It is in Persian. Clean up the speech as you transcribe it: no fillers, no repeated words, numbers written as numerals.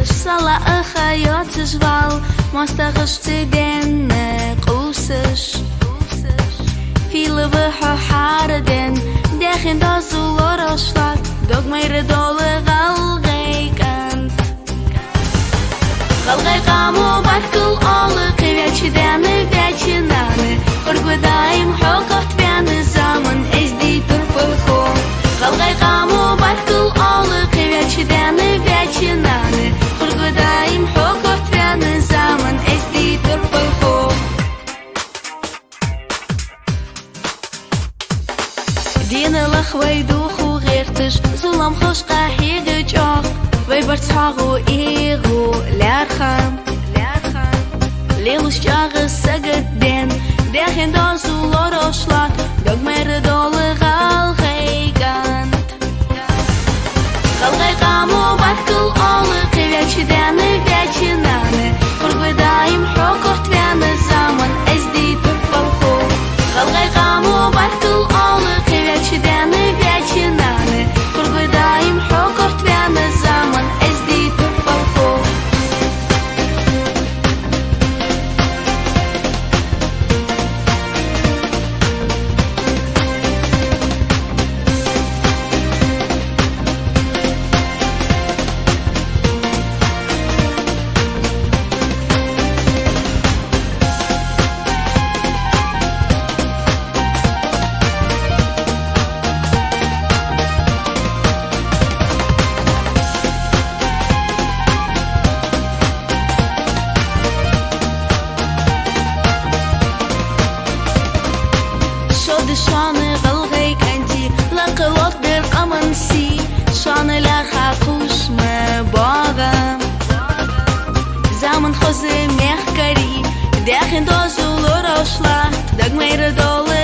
Sala خیاط جوال مستقش تدين قوسش فيل بحو حاردن داخن دازو ورشلات دوغ مير دول غلغي كانت غلغي قامو بكل أولقي ويتش دامي ويتش نامي قرب دايم حقت بين الزمن ازدي ترفلخو غلغي قامو بكل أولقي ويتش دامي ويتش نامي قرب دايم حقت بين الزمن ازدي ترفلخو دين الأخوي دوخو غيرتش ظلم خوش قاحي جاق ويبرت صاغو إيغو لارخام ليلوش جاغ سجد دين داخن دازو لروشلات دوغ مير دول غالغي كانت غالغي قامو بكل أولقي ويتش دامي ويتش نامي قرب دايم حقت بين الزمن ازدي ترفلخو غالغي قامو بكل أولقي ويتش دامي ويتش نامي قرب دايم حقت بين الزمن ازدي ترفلخو شان غلغي كنتي لقوات بالقمن سي شان لارخا خوش ما باغم زمن خوزي ميخكري داخن دوزو لروشلا داغ مير دول